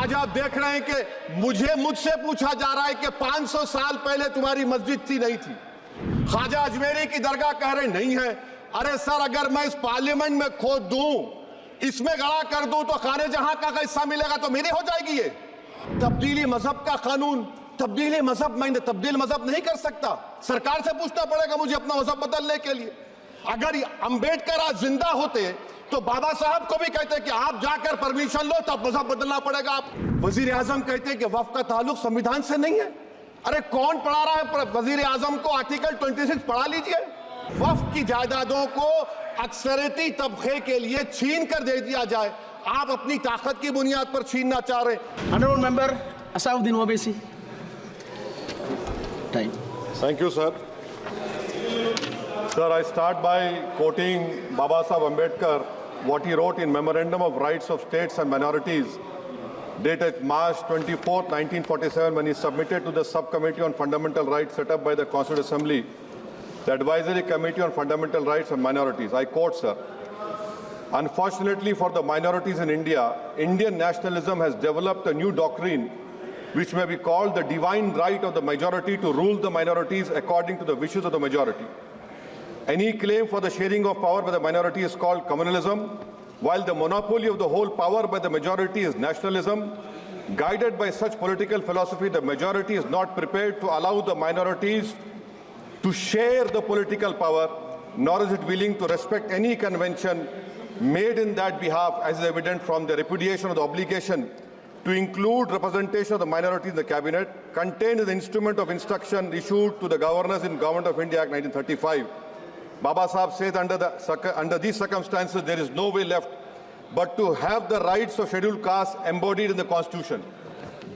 आज आप देख रहे हैं कि मुझसे पूछा जा रहा है कि 500 साल पहले तुम्हारी मस्जिद थी नहीं थी। ख्वाजा अजमेरी की दरगाह कह रहे नहीं है। अरे सर, अगर मैं इस पार्लियामेंट में खोद दूं, इसमें गड़ा कर दूं, तो खाने जहां का हिस्सा मिलेगा तो मेरी हो जाएगी। ये तब्दीली मजहब का कानून, तब्दीली मजहब, मैं तब्दील मजहब नहीं कर सकता। सरकार से पूछना पड़ेगा मुझे अपना मजहब बदलने के लिए। अगर अंबेडकर आज जिंदा होते तो बाबा साहब को भी कहते कि आप जाकर परमिशन लो, तब मजहब बदलना पड़ेगा। आप वजीर आजम कहते कि वक्फ का ताल्लुक संविधान से नहीं है। अरे कौन पढ़ा रहा है वजीर आजम को? आर्टिकल 26 पढ़ा लीजिए। वक्फ की जायदादों को अक्सरियती तबके के लिए छीन कर दे दिया जाए। आप अपनी ताकत की बुनियाद पर छीनना चाह रहे हैं। Honorable Member Asauddin Owaisi. Time. Thank you, sir. Sir, I start by quoting Baba Saheb Ambedkar, what he wrote in Memorandum of Rights of States and Minorities, dated March 24, 1947, when he submitted to the Subcommittee on Fundamental Rights set up by the Constituent Assembly, the Advisory Committee on Fundamental Rights and Minorities. I quote, sir, "Unfortunately for the minorities in India, Indian nationalism has developed a new doctrine which may be called the divine right of the majority to rule the minorities according to the wishes of the majority. Any claim for the sharing of power by the minority is called communalism, while the monopoly of the whole power by the majority is nationalism. Guided by such political philosophy, the majority is not prepared to allow the minorities to share the political power, nor is it willing to respect any convention made in that behalf, as is evident from the repudiation of the obligation to include representation of the minority in the cabinet, contained in the Instrument of Instruction issued to the governors in Government of India Act 1935. Baba Sahib says under these circumstances, there is no way left but to have the rights of scheduled castes embodied in the Constitution.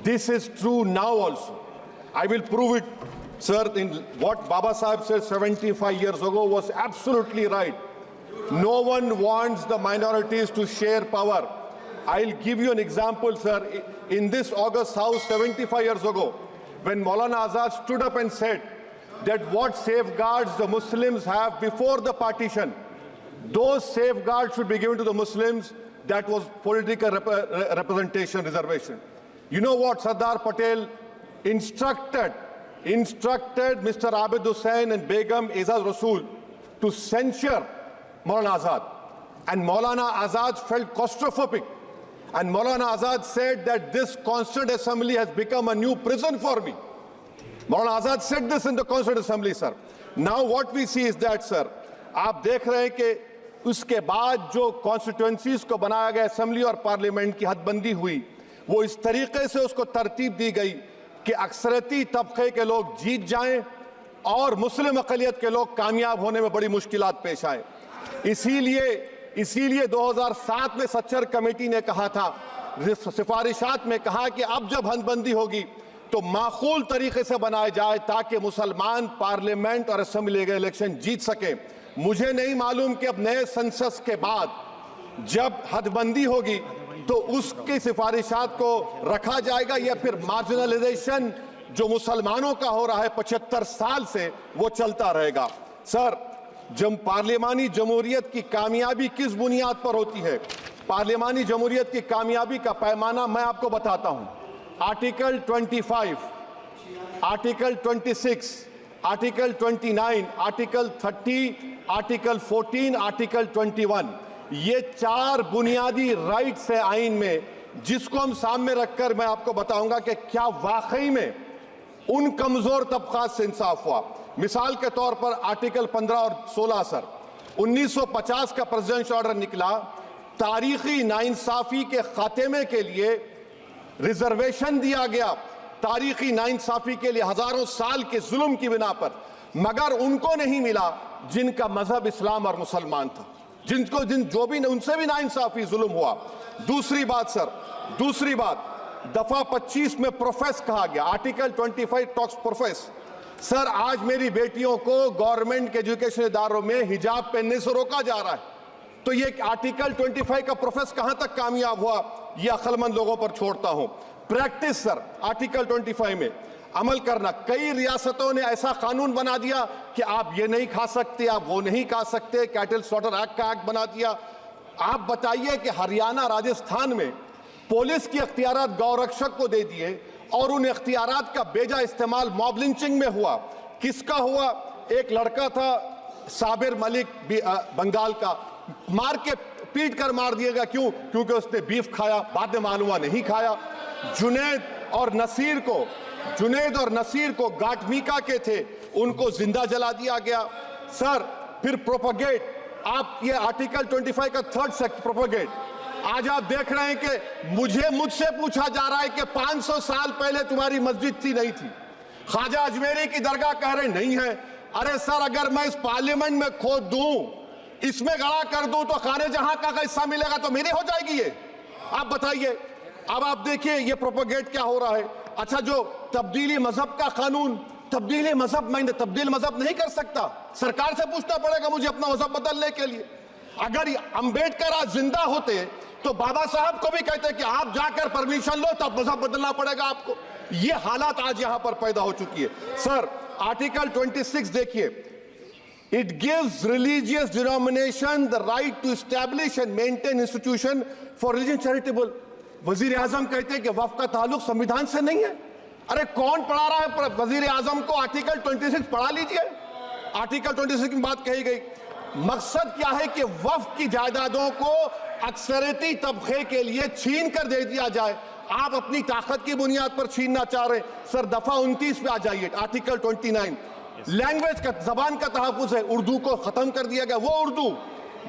This is true now also. I will prove it, sir. In what Baba Sahib said 75 years ago was absolutely right. No one wants the minorities to share power. I'll give you an example, sir. In this August House 75 years ago, when Maulana Azad stood up and said that what safeguards the Muslims have before the partition, those safeguards should be given to the Muslims. That was political representation, reservation. You know what Sardar Patel instructed Mr. Abid Hussain and Begum Aizaz Rasool to censure Maulana Azad. And Maulana Azad felt claustrophobic. And Maulana Azad said that this Constituent Assembly has become a new prison for me. Maulana Azad said this in the Constituent Assembly, sir. Now what we see is that, sir, आप देख रहे हैं कि उसके बाद जो constituencies को बनाया गया असेंबली और पार्लियामेंट की हदबंदी हुई, वो इस तरीके से उसको तरतीब दी गई कि अक्सरती तबके के लोग जीत जाएं और मुस्लिम अक़लियत के लोग कामयाब होने में बड़ी मुश्किलात पेश आए। इसीलिए 2007 में सच्चर कमेटी ने कहा था, सिफारिशात में कहा कि अब जब हदबंदी होगी तो माकूल तरीके से बनाया जाए ताकि मुसलमान पार्लियामेंट और असेंबली के इलेक्शन जीत सके। मुझे नहीं मालूम कि अब नए सेंसस के बाद जब हदबंदी होगी तो उसकी सिफारिशात को रखा जाएगा या फिर मार्जिनलाइजेशन जो मुसलमानों का हो रहा है 75 साल से वो चलता रहेगा। सर, जब पार्लियामानी जमहूरियत की कामयाबी किस बुनियाद पर होती है? पार्लियामानी जमहूरियत की कामयाबी का पैमाना मैं आपको बताता हूं। Article 25, article 26, article 29, article 30, article 14, article 21, ये 4 बुनियादी राइट्स है आइन में, जिसको हम सामने रखकर मैं आपको बताऊंगा कि क्या वाकई में उन कमजोर तबकात से इंसाफ हुआ। मिसाल के तौर पर आर्टिकल 15 और 16, सर, 1950 का प्रेसिडेंशियल ऑर्डर निकला, तारीखी नाइंसाफी के खात्मे के लिए रिजर्वेशन दिया गया, तारीखी नाइंसाफी के लिए हजारों साल के जुल्म की बिना पर, मगर उनको नहीं मिला जिनका मजहब इस्लाम और मुसलमान था, जो भी उनसे भी नाइंसाफी जुल्म हुआ। दूसरी बात, सर, दूसरी बात, दफा 25 में प्रोफेस कहा गया, आर्टिकल 25 टॉक्स प्रोफेस। सर, आज मेरी बेटियों को गवर्नमेंट के एजुकेशन इदारों में हिजाब पहनने से रोका जा रहा है, तो ये आर्टिकल 25 का प्रोफेस कहां तक कामयाब हुआ, ये अक्लमंद लोगों पर छोड़ता हूं। प्रैक्टिस, सर, आर्टिकल 25 में अमल करना। कई रियासतों ने ऐसा कानून बना दिया कि आप ये नहीं खा सकते, आप वो नहीं खा सकते, कैटल स्लॉटर एक्ट का एक्ट बना दिया। आप बताइए कि हरियाणा, राजस्थान में पुलिस की अख्तियारात गौरक्षक को दे दिए और उन अख्तियारात का बेजा इस्तेमाल मॉब लिंचिंग में हुआ। किसका हुआ? एक लड़का था साबिर मलिक बंगाल का, मार के पीट कर मार दिया गया। क्यों? क्योंकि उसने बीफ खाया, बाद में मालूम हुआ नहीं खाया। जुनैद और नसीर को गाटमीका के थे, उनको जिंदा जला दिया गया। सर फिर प्रोपगेट, आप ये आर्टिकल 25 का 3rd सेक्शन प्रोपगेट, आज आप देख रहे हैं कि मुझसे पूछा जा रहा है कि 500 साल पहले तुम्हारी मस्जिद थी नहीं थी। ख्वाजा अजमेरी की दरगाह कह रहे नहीं है। अरे सर, अगर मैं इस पार्लियामेंट में खोद दूं, इसमें गड़ा कर दूं, तो खाने जहां का हिस्सा मिलेगा तो मेरी हो जाएगी ये। आप बताइए। अब आप देखिए ये प्रोपगेट क्या हो रहा है। अच्छा, जो तब्दीली मजहब का कानून, तब्दीली मजहब, मैं तब्दील मजहब नहीं कर सकता, सरकार से पूछना पड़ेगा मुझे अपना मजहब बदलने के लिए। अगर अंबेडकर आज जिंदा होते तो बाबा साहब को भी कहते कि आप जाकर परमिशन लो, तब मजहब बदलना पड़ेगा आपको। ये हालात आज यहां पर पैदा हो चुकी है। सर आर्टिकल 26 देखिए, it gives religious denomination the right to establish and maintain institution for religion charitable. वजीर आजम कहते हैं कि वक्फ का ताल्लुक संविधान से नहीं है। अरे कौन पढ़ा रहा है वजीर आजम को? आर्टिकल 26 पढ़ा लीजिए। आर्टिकल 26 की बात कही गई। मकसद क्या है कि वक्फ की जायदादों को अक्सरियती तबके के लिए छीन कर दे दिया जाए। आप अपनी ताकत की बुनियाद पर छीनना चाह रहे हैं। सर दफा 29 पे आ जाइए, आर्टिकल 29। लैंग्वेज का, जबान का तहफ़्फ़ुज़ है। उर्दू को खत्म कर दिया गया। वो उर्दू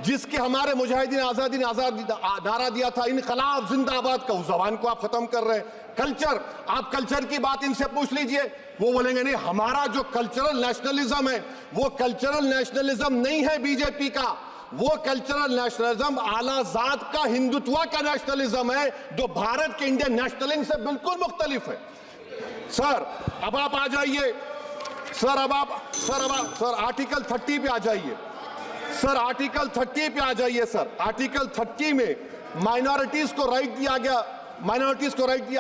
जिसके हमारे मुजाहिदीन आजादी नारा दिया था, इनकलाब जिंदाबाद का, उस जबान को आप खत्म कर रहे हैं। कल्चर, आप कल्चर की बात इनसे पूछ लीजिए, वो बोलेंगे नहीं, हमारा जो कल्चरल नेशनलिज्म है वो कल्चरल नेशनलिज्म नहीं है बीजेपी का, वो कल्चरल नेशनलिज्म आलाजाद का, हिंदुत्व का नेशनलिज्म है, जो भारत के इंडियन नेशनलिज्म से बिल्कुल मुख्तलिफ है। सर अब आप आ जाइए। सर आर्टिकल 30 पे आ जाइए। सर आर्टिकल 30 पे आ जाइए। सर आर्टिकल 30 में माइनॉरिटीज को राइट दिया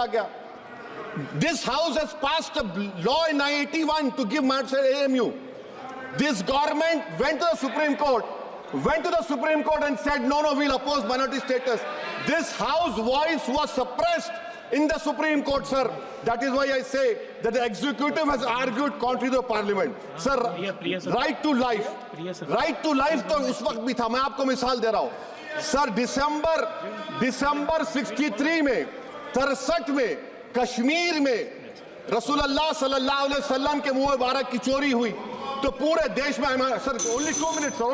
गया। This house has passed a law in 1981 to give minority AMU. This government went to the Supreme Court and said no, we'll oppose minority status. This house voice was suppressed in the Supreme Court, sir. That is why I say that the executive has argued contrary to the parliament. Sir, right to life तो उस वक्त भी था। मैं आपको मिसाल दे रहा हूं। सर दिसंबर 63 में, 63 में कश्मीर में रसूलुल्लाह सल्लल्लाहु अलैहि वसल्लम के मुंह मुबारक की चोरी हुई तो पूरे देश में, sir only 2 minutes, sir,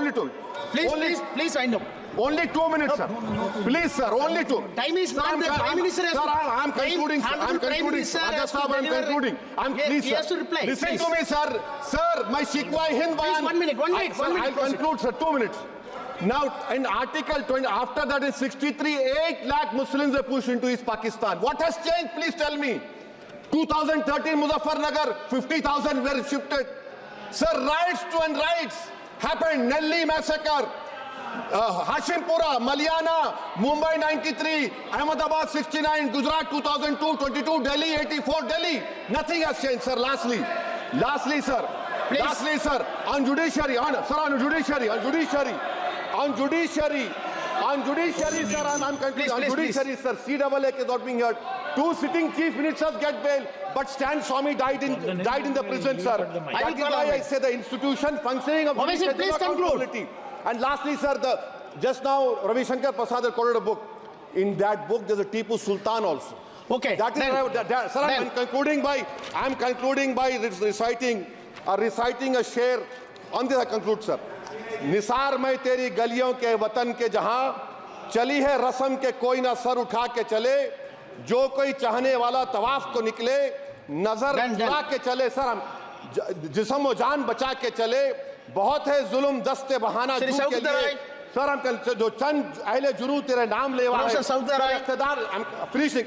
Please, I know. Only 2 minutes, sir. Please, sir, only 2. Time is not there. Prime Minister has to. Sir, I'm concluding. I'm concluding. Raja Sahab, I'm concluding. Please, he has to reply. Listen to me, sir. Sir, my Shikwa Hind Bayan. Please, 1 minute. I'll conclude, sir. 2 minutes. Now, in Article 20, after that in 63, 8 lakh Muslims were pushed into East Pakistan. What has changed? Please tell me. 2013 Muzaffarnagar, 50,000 were shifted. Sir, riots happened. Nelli massacre, Hashimpura, Maliana, Mumbai 93, Ahmedabad 69, Gujarat 2002, 22, Delhi 84, Delhi. Nothing has changed, sir. Lastly, sir. Please. Lastly, sir, on judiciary, sir, I'm concluding. On judiciary, sir, CAA is not being heard. 2 sitting chief ministers get bail, but Stan Swamy died in the prison, sir. That is why I say the institution functioning of judiciary is not accountability. And lastly, sir, just now Ravi Shankar Prasad had quoted a book. In that book, there's a Tipu Sultan also. Okay. That is, sir, I'm concluding by reciting a share. On this I conclude, sir. Nisar मैं तेरी गलियों के वतन के जहां चली है रस्म के कोई ना सर उठा के चले, जो कोई चाहने वाला तवाफ को निकले नजर चुरा के चले। सर हम जिस्म व जान बचा के चले, बहुत है जुल्म दस्ते बहाना के लिए। सर हम जो चंद अहले जुनू तेरे नाम ले वाले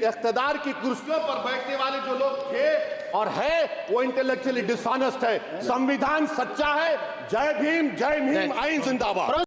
इख्तिदार की कुर्सियों पर बैठने वाले जो लोग थे और है वो इंटेलेक्चुअली डिसऑनेस्ट है। संविधान सच्चा है। जय भीम, आइन जिंदाबाद।